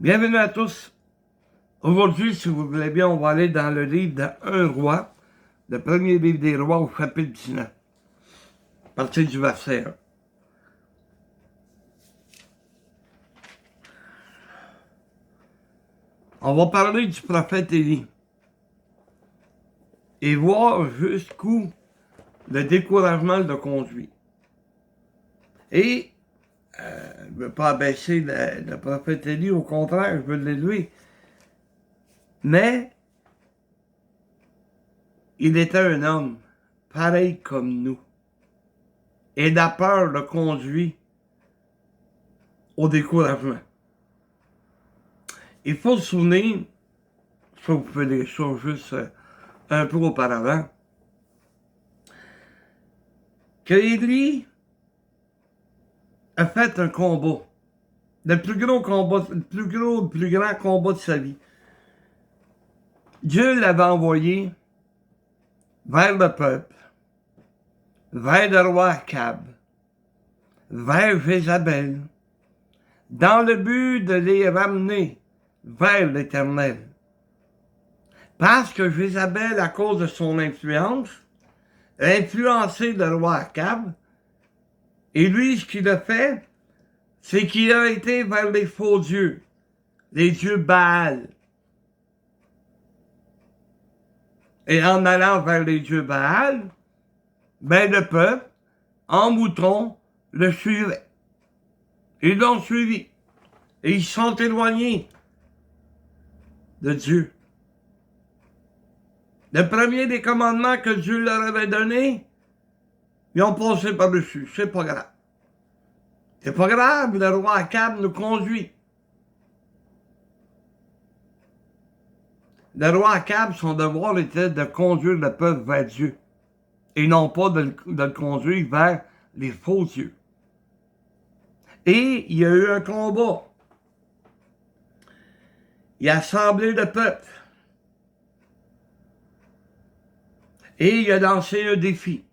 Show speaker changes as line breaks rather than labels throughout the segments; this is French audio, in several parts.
Bienvenue à tous. Aujourd'hui, si vous voulez bien, on va aller dans le livre de 1 roi, le premier livre des rois au chapitre 19, à partir du verset 1. On va parler du prophète Élie et voir jusqu'où le découragement le conduit. Et je ne veux pas abaisser le prophète Élie, au contraire, je veux l'élever. Mais il était un homme pareil comme nous. Et la peur le conduit au découragement. Il faut se souvenir, ça vous pouvez les choses juste un peu auparavant, que Élie a fait un combat. Le plus grand combat de sa vie. Dieu l'avait envoyé vers le peuple, vers le roi Akab, vers Jézabel, dans le but de les ramener vers l'Éternel. Parce que Jézabel, à cause de son influence, a influencé le roi Akab, et lui, ce qu'il a fait, c'est qu'il a été vers les faux dieux, les dieux Baal. Et en allant vers les dieux Baal, ben le peuple, en mouton, le suivait. Ils l'ont suivi. Et ils sont éloignés de Dieu. Le premier des commandements que Dieu leur avait donné, ils ont passé par-dessus. C'est pas grave. C'est pas grave, le roi Akab nous conduit. Le roi Akab, son devoir était de conduire le peuple vers Dieu. Et non pas de le conduire vers les faux dieux. Et il y a eu un combat. Il a assemblé le peuple. Et il a lancé un défi.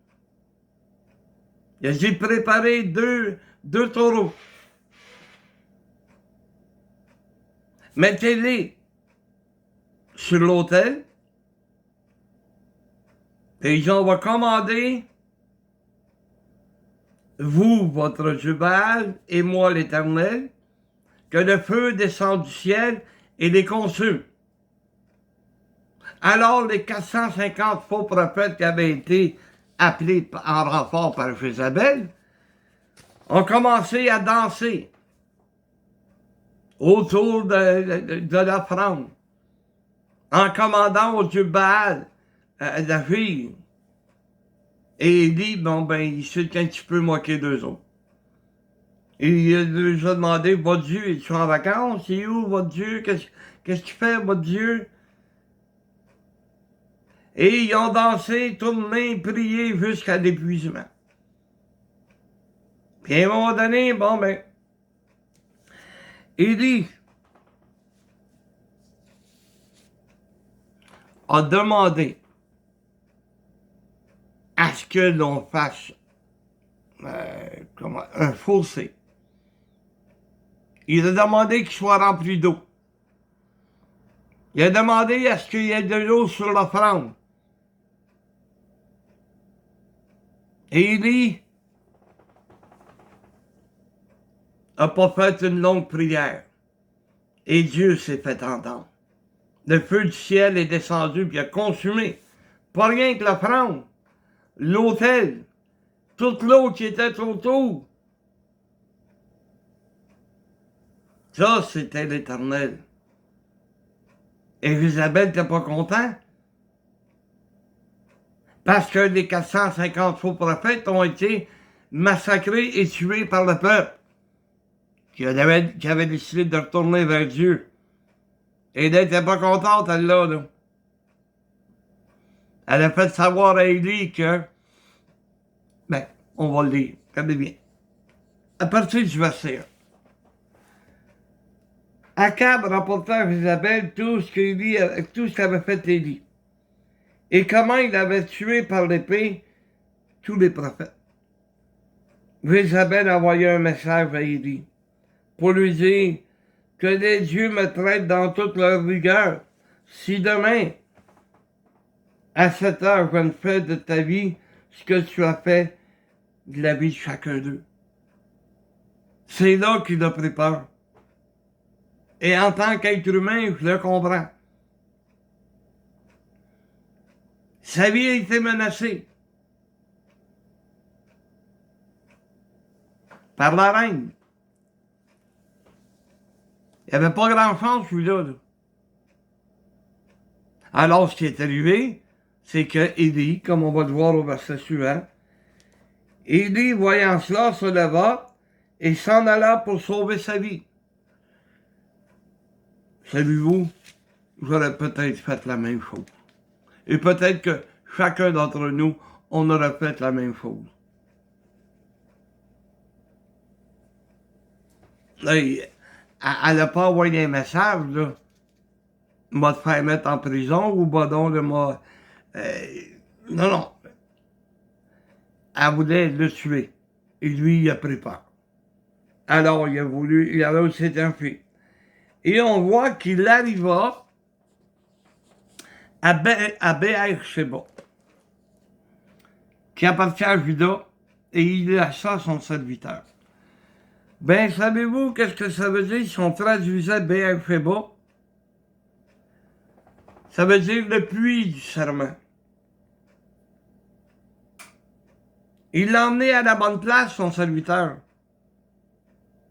Il a dit préparer deux taureaux. Mettez-les sur l'autel. Et on va commander, vous, votre Dieu Baal, et moi, l'Éternel, que le feu descende du ciel et les consume. Alors les 450 faux prophètes qui avaient été appelés en renfort par Jézabel ont commencé à danser autour de l'offrande, en commandant au Dieu Baal d'agir. Et il dit, bon ben, il s'est un petit peu moqué d'eux autres. Et il leur a demandé, votre Dieu, es-tu en vacances? C'est où votre Dieu? Qu'est-ce que tu fais, votre Dieu? Et ils ont dansé, tourné, prié jusqu'à l'épuisement. Puis à un moment donné, bon ben, Élie a demandé à ce que l'on fasse un fossé. Il a demandé qu'il soit rempli d'eau. Il a demandé à ce qu'il y ait de l'eau sur l'offrande. Et Élie n'a pas fait une longue prière. Et Dieu s'est fait entendre. Le feu du ciel est descendu puis a consumé, pas rien que l'offrande, l'autel, toute l'eau qui était autour. Ça, c'était l'Éternel. Et Jézabel n'était pas content. Parce que les 450 faux prophètes ont été massacrés et tués par le peuple qui avait décidé de retourner vers Dieu. Et elle n'était pas contente, elle là. Elle a fait savoir à Élie que, ben, on va le lire, regardez bien. À partir du verset 1. Akab rapporta à Jézabel tout ce qu'avait fait Élie. Et comment il avait tué par l'épée tous les prophètes. Jézabel a envoyé un message à Élie pour lui dire, que les dieux me traitent dans toute leur rigueur. Si demain, à 7 heures, je ne fais de ta vie ce que tu as fait de la vie de chacun d'eux. C'est là qu'il a pris peur. Et en tant qu'être humain, je le comprends. Sa vie a été menacée par la reine. Il n'y avait pas grand chance, celui-là. Là. Alors, ce qui est arrivé, c'est que Élie, comme on va le voir au verset suivant, Élie, voyant cela, se leva et s'en alla pour sauver sa vie. Savez-vous, j'aurais peut-être fait la même chose. Et peut-être que chacun d'entre nous, on aurait fait la même chose. Là, elle n'a pas envoyé un message, là. M'a te faire mettre en prison ou bah donc de moi. Non, non. Elle voulait le tuer. Et lui, il a pris peur. Alors, il s'est enfui. Et on voit qu'il arriva à Béer-Sheba, qui appartient à Juda, et il lâcha son serviteur. Ben, savez-vous qu'est-ce que ça veut dire si on traduisait Béer-Sheba? Ça veut dire le puits du serment. Il l'a emmené à la bonne place, son serviteur.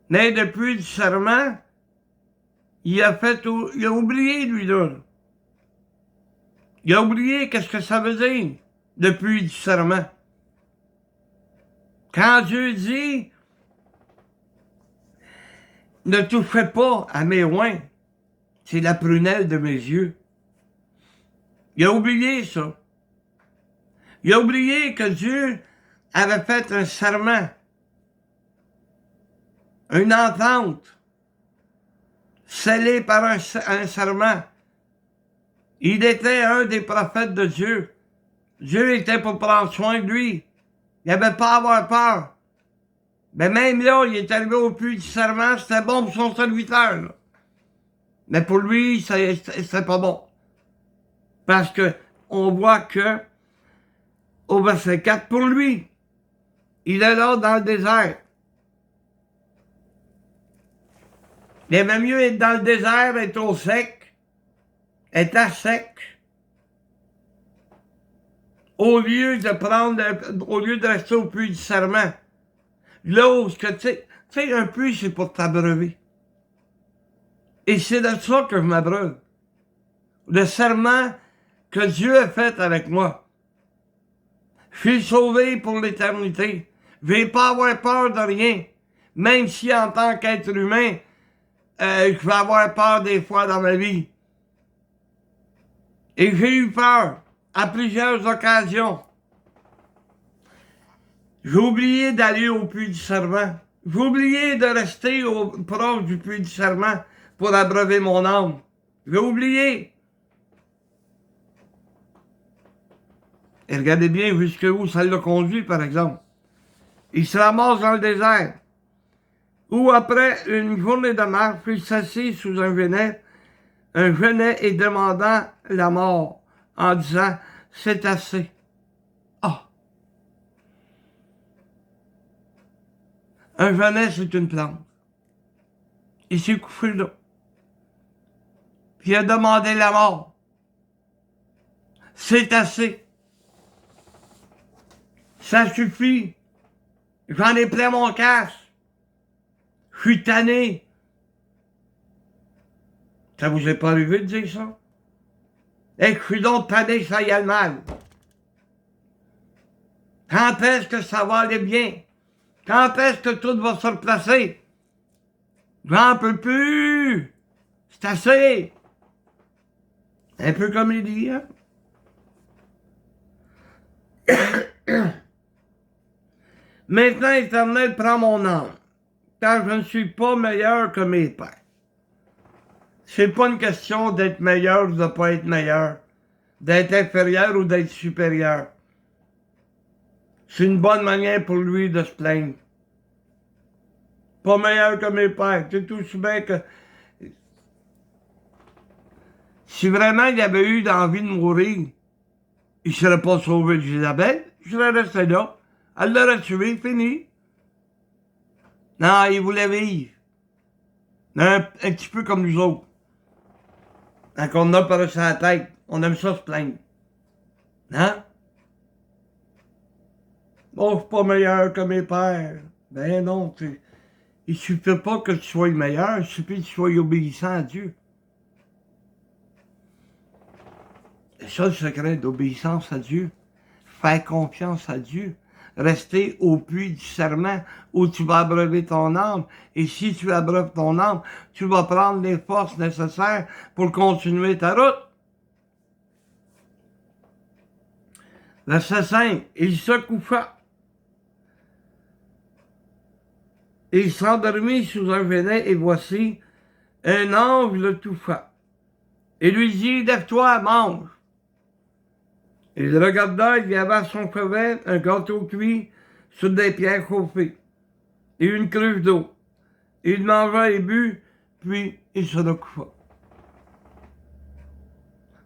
Mais le puits du serment, il a oublié, lui-là. Il a oublié qu'est-ce que ça veut dire, le puits du serment. Quand Dieu dit, ne touchez pas à mes oins, c'est la prunelle de mes yeux. Il a oublié ça. Il a oublié que Dieu avait fait un serment, une entente, scellée par un serment. Il était un des prophètes de Dieu. Dieu était pour prendre soin de lui. Il n'avait pas à avoir peur. Mais même là, il est arrivé au puits du serment, c'était bon pour son serviteur. Là. Mais pour lui, c'était pas bon. Parce que on voit que, au verset 4, pour lui, il est là dans le désert. Il aimait mieux être dans le désert, être au sec, être à sec, au lieu de rester au puits du serment. Là où, tu sais, un puits, c'est pour t'abreuver. Et c'est de ça que je m'abreuve. Le serment que Dieu a fait avec moi. Je suis sauvé pour l'éternité. Je vais pas avoir peur de rien. Même si en tant qu'être humain, je vais avoir peur des fois dans ma vie. Et j'ai eu peur à plusieurs occasions. J'ai oublié d'aller au puits du serment. J'ai oublié de rester proche du puits du serment pour abreuver mon âme. J'ai oublié. Et regardez bien jusqu'où ça l'a conduit, par exemple. Il se ramasse dans le désert, où après une journée de marche, il s'assit sous un genêt et demandant la mort, en disant, c'est assez. Ah! Un genêt, c'est une plante. Il s'est couché là. Puis il a demandé la mort. C'est assez. Ça suffit. J'en ai plein mon casque. Je suis tanné. Ça vous est pas arrivé de dire ça? Et que je suis donc tanné que ça y a le mal. Quand est-ce que ça va aller bien? Quand est-ce que tout va se replacer? J'en peux plus! C'est assez! Un peu comme il dit, hein? Maintenant, Éternel, prends mon âme, car je ne suis pas meilleur que mes pères. C'est pas une question d'être meilleur ou de ne pas être meilleur, d'être inférieur ou d'être supérieur. C'est une bonne manière pour lui de se plaindre. Pas meilleur que mes pères. C'est tout aussi bien que Si vraiment il avait eu envie de mourir, il ne serait pas sauvé de Jézabel, il serait resté là. Elle l'aurait tué, fini. Non, il voulait vivre. Un petit peu comme nous autres. Quand on a par-dessus la tête, on aime ça se plaindre. Hein? Oh, je suis pas meilleur que mes pères. Ben non, il suffit pas que tu sois meilleur, il suffit que tu sois obéissant à Dieu. C'est ça le secret d'obéissance à Dieu. Faire confiance à Dieu. Rester au puits du serment où tu vas abreuver ton âme. Et si tu abreuves ton âme, tu vas prendre les forces nécessaires pour continuer ta route. Verset 5. Il se coucha. Il s'endormit sous un venet et voici, un ange le toucha. Et lui dit, lève-toi, mange. Il regarda, il y avait à son chevet un gâteau cuit sur des pierres chauffées et une cruche d'eau. Il mangea et but, puis il se recoucha.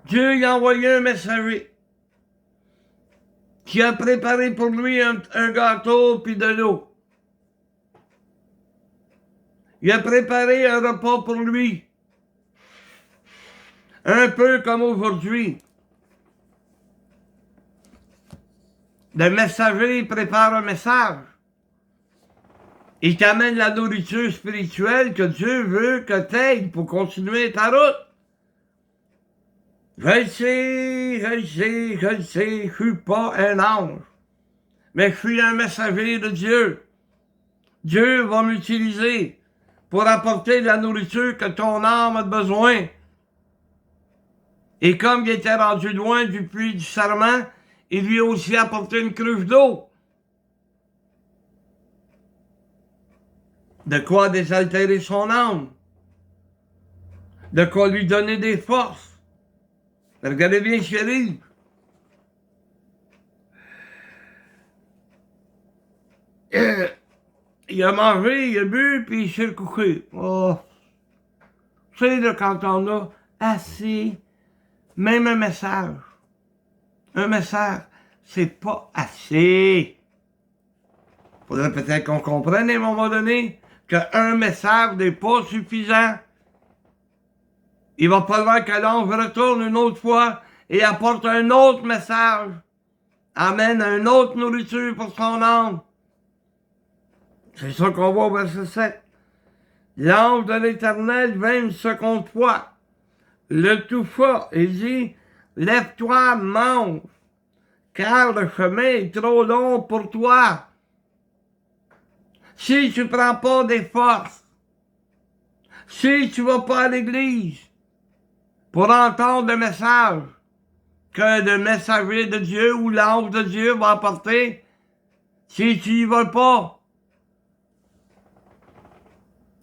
Dieu lui a envoyé un messager qui a préparé pour lui un gâteau puis de l'eau. Il a préparé un repas pour lui. Un peu comme aujourd'hui. Le messager prépare un message. Il t'amène la nourriture spirituelle que Dieu veut que tu aies pour continuer ta route. Je le sais, je suis pas un ange. Mais je suis un messager de Dieu. Dieu va m'utiliser pour apporter la nourriture que ton âme a besoin. Et comme il était rendu loin du puits du serment, il lui a aussi apporté une cruche d'eau. De quoi désaltérer son âme. De quoi lui donner des forces. Regardez bien ce qui arrive. Il a mangé, il a bu, puis il s'est couché. Oh. Tu sais, là, quand on a assez, même un message, c'est pas assez. Faudrait peut-être qu'on comprenne à un moment donné qu'un message n'est pas suffisant. Il va falloir que l'ange retourne une autre fois et apporte un autre message. Amène une autre nourriture pour son âme. C'est ça qu'on voit au verset 7. L'ange de l'Éternel vint une seconde fois, le toucha et dit, lève-toi, mange, car le chemin est trop long pour toi. Si tu ne prends pas des forces, si tu ne vas pas à l'église pour entendre le message que le messager de Dieu ou l'ange de Dieu va apporter, si tu n'y vas pas,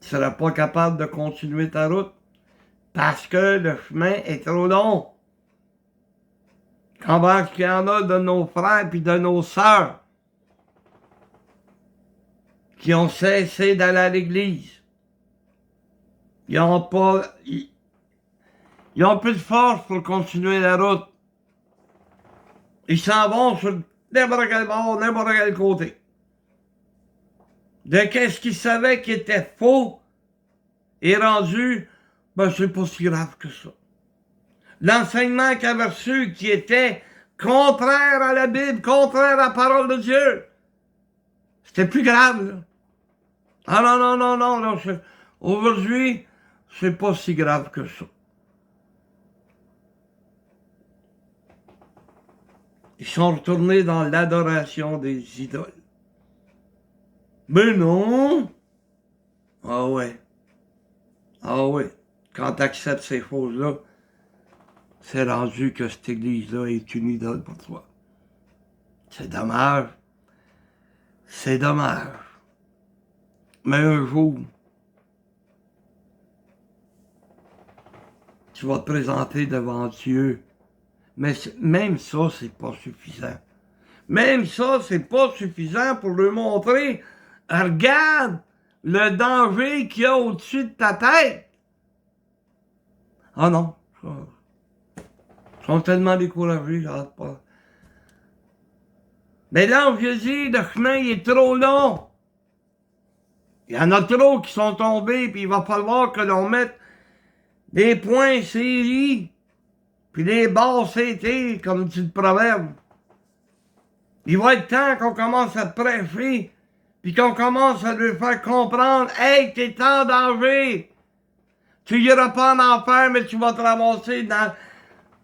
tu ne seras pas capable de continuer ta route parce que le chemin est trop long. Comment est-ce qu'il y en a de nos frères et de nos sœurs qui ont cessé d'aller à l'église? Ils n'ont pas... Ils ont plus de force pour continuer la route. Ils s'en vont sur n'importe quel bord, n'importe quel côté. De qu'est-ce qu'ils savaient qui était faux et rendu, ben c'est pas si grave que ça. L'enseignement qu'ils avaient reçu qui était contraire à la Bible, contraire à la parole de Dieu, c'était plus grave, là. Ah non, aujourd'hui, c'est pas si grave que ça. Ils sont retournés dans l'adoration des idoles. Mais non! Ah ouais. Quand tu acceptes ces choses-là, c'est rendu que cette église-là est une idole pour toi. C'est dommage. C'est dommage. Mais un jour, tu vas te présenter devant Dieu. Mais même ça, c'est pas suffisant. Même ça, c'est pas suffisant pour lui montrer, regarde le danger qu'il y a au-dessus de ta tête. Ah non, sont tellement découragés, j'arrête pas. Mais là, je dis, le chemin il est trop long. Il y en a trop qui sont tombés, puis il va falloir que l'on mette des points séries, puis des barres CT, comme dit le proverbe. Il va être temps qu'on commence à prêcher, puis qu'on commence à lui faire comprendre, « Hey, t'es en danger! Tu iras pas en enfer, mais tu vas te ramasser dans... »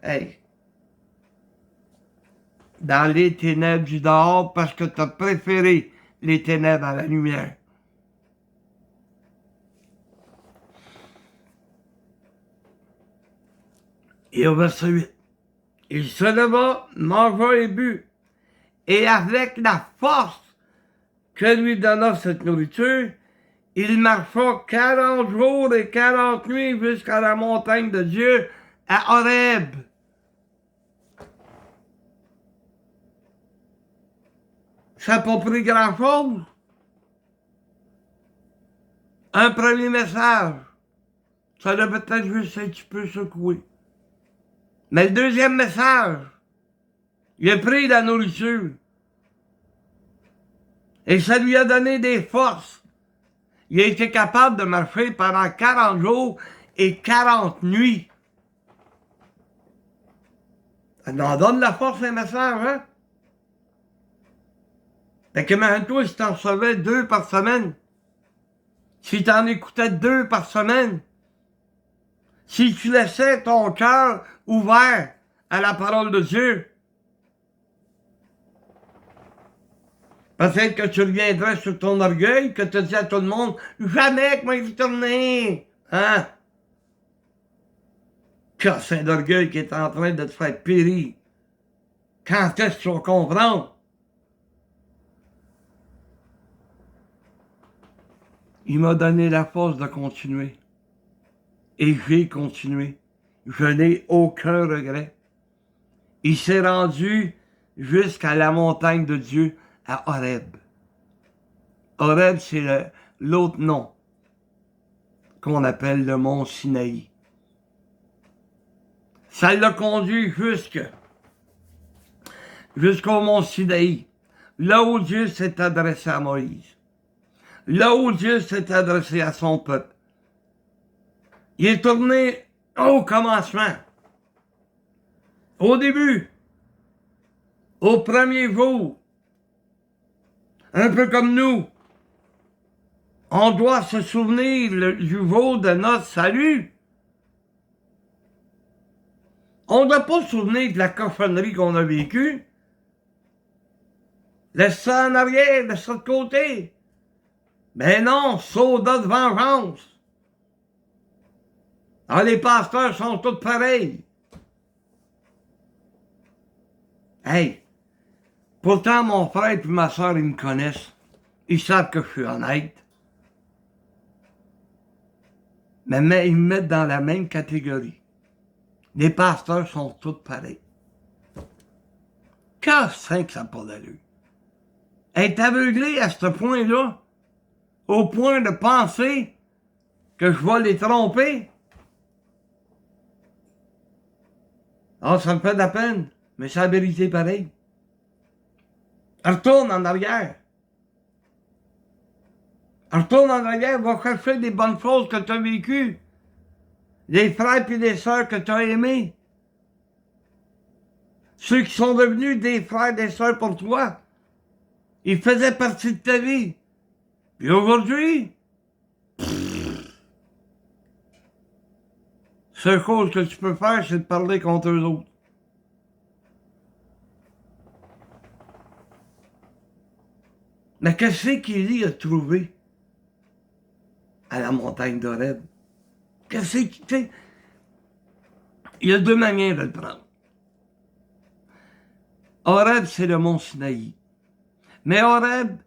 Hey! Dans les ténèbres du dehors, parce que t'as préféré les ténèbres à la lumière. Et au verset 8, « Il se leva, mangea et but, et avec la force que lui donna cette nourriture, il marcha 40 jours et 40 nuits jusqu'à la montagne de Dieu à Horeb. » Ça n'a pas pris grand-chose. Un premier message, ça l'a peut-être juste un petit peu secoué. Mais le deuxième message, il a pris la nourriture. Et ça lui a donné des forces. Il a été capable de marcher pendant 40 jours et 40 nuits. Ça en donne la force un message, hein? Fait que maintenant, si t'en recevais 2 par semaine, si t'en écoutais 2 par semaine, si tu laissais ton cœur ouvert à la parole de Dieu, peut-être que tu reviendrais sur ton orgueil, que tu dis à tout le monde, « Jamais que moi je vais tourner! » Hein? C'est d'orgueil qui est en train de te faire périr. Quand est-ce que tu vas comprendre? Il m'a donné la force de continuer. Et j'ai continué. Je n'ai aucun regret. Il s'est rendu jusqu'à la montagne de Dieu à Horeb. Horeb, c'est l'autre nom qu'on appelle le mont Sinaï. Ça l'a conduit jusqu'au mont Sinaï, là où Dieu s'est adressé à Moïse, là où Dieu s'est adressé à son peuple. Il est tourné au commencement, au début, au premier jour, un peu comme nous. On doit se souvenir du jour de notre salut. On ne doit pas se souvenir de la cochonnerie qu'on a vécue. Laisse ça en arrière, laisse ça de côté. Mais non, soldat de vengeance. Ah, les pasteurs sont tous pareils. Hey, pourtant mon frère et ma soeur, ils me connaissent. Ils savent que je suis honnête. Mais ils me mettent dans la même catégorie. Les pasteurs sont tous pareils. Qu'est-ce que ça n'a pas d'allure? Être aveuglé à ce point-là, au point de penser que je vais les tromper. Ah, ça me fait de la peine, mais c'est la vérité pareil. Retourne en arrière. Retourne en arrière, va chercher des bonnes choses que tu as vécues. Les frères et les sœurs que tu as aimés. Ceux qui sont devenus des frères et des sœurs pour toi. Ils faisaient partie de ta vie. Puis aujourd'hui, seule chose que tu peux faire, c'est de parler contre eux autres. Mais qu'est-ce qu'Élie a trouvé à la montagne d'Horeb? Qu'est-ce qu'il fait? Il y a 2 manières de le prendre. Horeb, c'est le mont Sinaï. Mais Horeb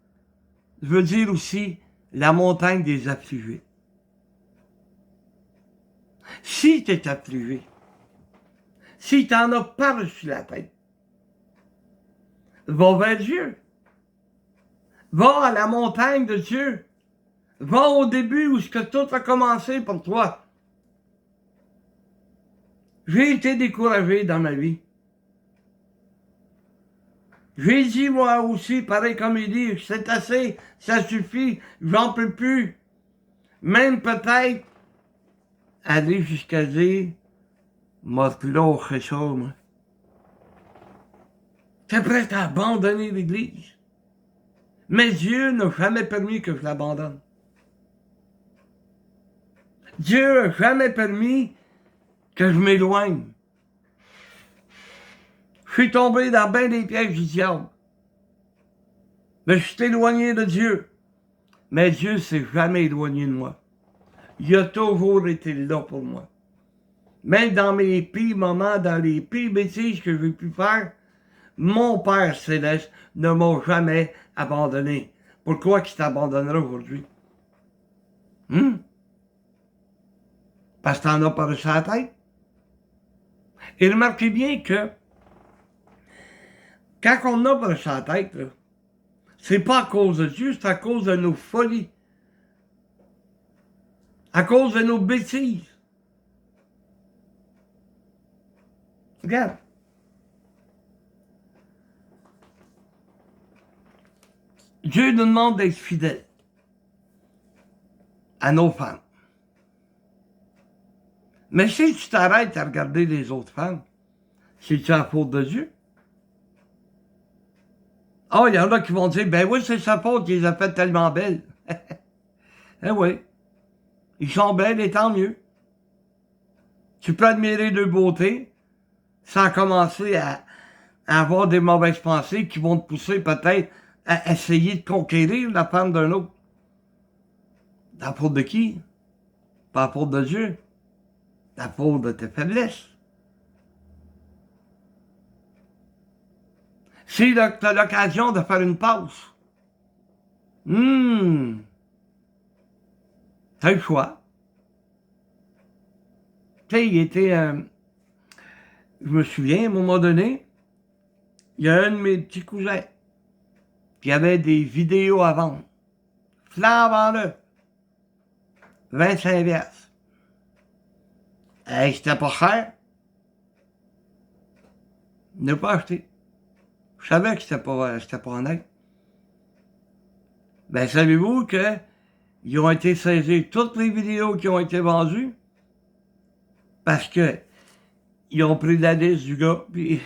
veut dire aussi la montagne des affligés. Si tu es affligé, si tu n'en as pas reçu la tête, va vers Dieu. Va à la montagne de Dieu. Va au début où ce que tout a commencé pour toi. J'ai été découragé dans ma vie. J'ai dit, moi aussi, pareil comme il dit, c'est assez, ça suffit, j'en peux plus. Même peut-être aller jusqu'à dire, m'a lâché ça, moi. J'étais prêt à abandonner l'Église. Mais Dieu n'a jamais permis que je l'abandonne. Dieu n'a jamais permis que je m'éloigne. Je suis tombé dans bien des pièges du diable. Mais je suis éloigné de Dieu. Mais Dieu ne s'est jamais éloigné de moi. Il a toujours été là pour moi. Même dans mes pires moments, dans les pires bêtises que j'ai pu faire, mon Père Céleste ne m'a jamais abandonné. Pourquoi qu'il t'abandonnerait aujourd'hui? Parce que t'en as pas reçu la tête. Et remarquez bien que quand on a pas reçu la tête, là, c'est pas à cause de Dieu, c'est à cause de nos folies. À cause de nos bêtises. Regarde. Dieu nous demande d'être fidèles à nos femmes. Mais si tu t'arrêtes à regarder les autres femmes, c'est-tu la faute de Dieu? Ah, il y en a qui vont dire, ben oui, c'est sa faute qu'il les a faites tellement belles. Eh oui, ils sont belles et tant mieux. Tu peux admirer leur beauté sans commencer à avoir des mauvaises pensées qui vont te pousser peut-être à essayer de conquérir la femme d'un autre. La faute de qui? Pas la faute de Dieu. La faute de tes faiblesses. Si tu as l'occasion de faire une pause, t'as le choix. Tu sais, il était... je me souviens, à un moment donné, il y a un de mes petits cousins qui avait des vidéos à vendre. Flambant-le. 25 piastres. Hey, c'était pas cher. Ne pas acheter. Je savais que c'était pas honnête. Ben, savez-vous que ils ont été saisis toutes les vidéos qui ont été vendues parce que ils ont pris la liste du gars, puis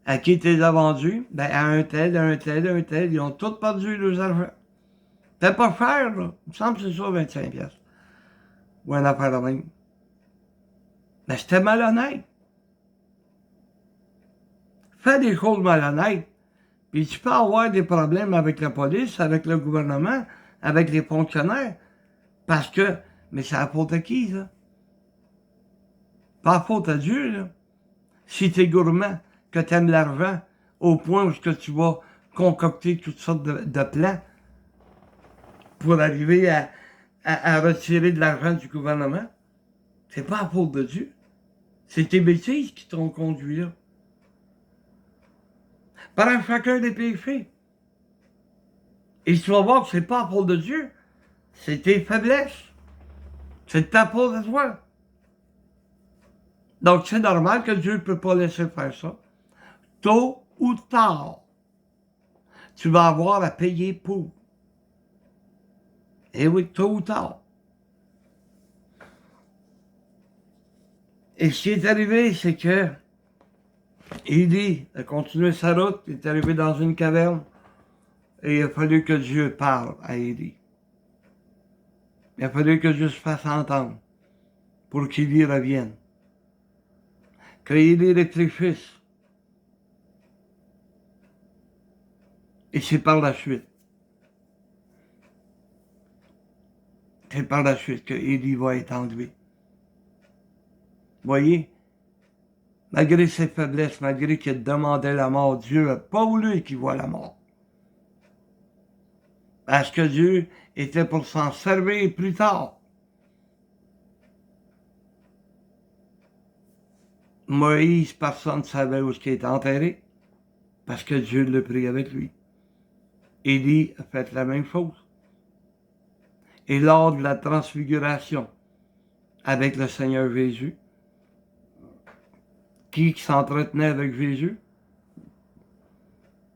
à qui tu les as vendus? Ben, à un tel, à un tel, à un tel, ils ont tous perdu leurs argent. C'était pas cher, là. Il me semble que c'est ça, 25 piastres. Ou un affaire de même. Mais c'était malhonnête. Fais des choses malhonnêtes, puis tu peux avoir des problèmes avec la police, avec le gouvernement, avec les fonctionnaires, parce que, mais c'est la faute à qui, ça? Pas la faute à Dieu, là. Si t'es gourmand, que t'aimes l'argent, au point où tu vas concocter toutes sortes de plans pour arriver à retirer de l'argent du gouvernement, c'est pas la faute de Dieu. C'est tes bêtises qui t'ont conduit là. Par chacun des péchés. Et tu vas voir que c'est pas la faute de Dieu, c'est tes faiblesses. C'est ta faute à toi. Donc c'est normal que Dieu ne peut pas laisser faire ça. Tôt ou tard, tu vas avoir à payer pour. Et oui, tôt ou tard. Et ce qui est arrivé, c'est que Élie a continué sa route, il est arrivé dans une caverne, et il a fallu que Dieu parle à Élie. Il a fallu que Dieu se fasse entendre pour qu'Élie revienne. Que Élie réfléchisse. Et c'est par la suite. C'est par la suite que Élie va être enlevé. Voyez, malgré ses faiblesses, malgré qu'il demandait la mort, Dieu n'a pas voulu qu'il voie la mort. Parce que Dieu était pour s'en servir plus tard. Moïse, personne ne savait où il était enterré, parce que Dieu l'a pris avec lui. Élie a fait la même chose. Et lors de la transfiguration avec le Seigneur Jésus, Qui s'entretenait avec Jésus?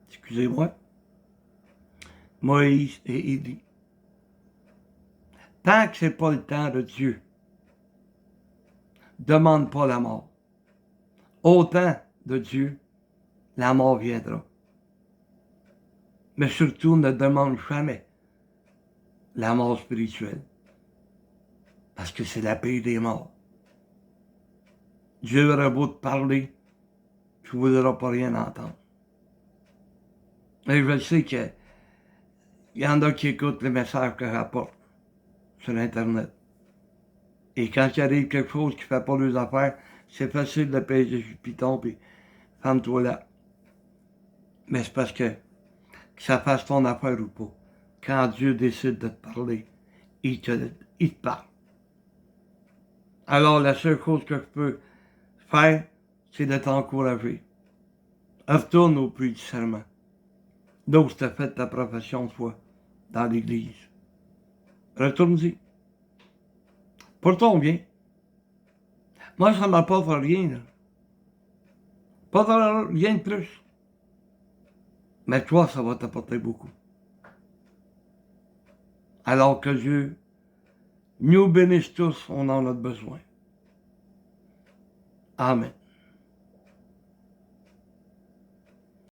Excusez-moi. Moïse et Élie. Tant que c'est pas le temps de Dieu, demande pas la mort. Au temps de Dieu, la mort viendra. Mais surtout, ne demande jamais la mort spirituelle. Parce que c'est la paix des morts. Dieu aura beau te parler, tu ne voudras pas rien entendre. Et je sais qu'il y en a qui écoutent les messages que je rapporte sur Internet. Et quand il arrive quelque chose qui ne fait pas les affaires, c'est facile de payer du piton puis ferme-toi là. Mais c'est parce que ça fasse ton affaire ou pas. Quand Dieu décide de te parler, il te parle. Alors la seule chose que je peux faire, c'est de t'encourager. Retourne au puits du serment. Là où tu as fait ta profession de foi, dans l'église. Retourne-y. Pour ton bien. Moi, ça ne m'apporte rien, là. Pas rien de plus. Mais toi, ça va t'apporter beaucoup. Alors que Dieu nous bénisse tous, on en a besoin. Amen.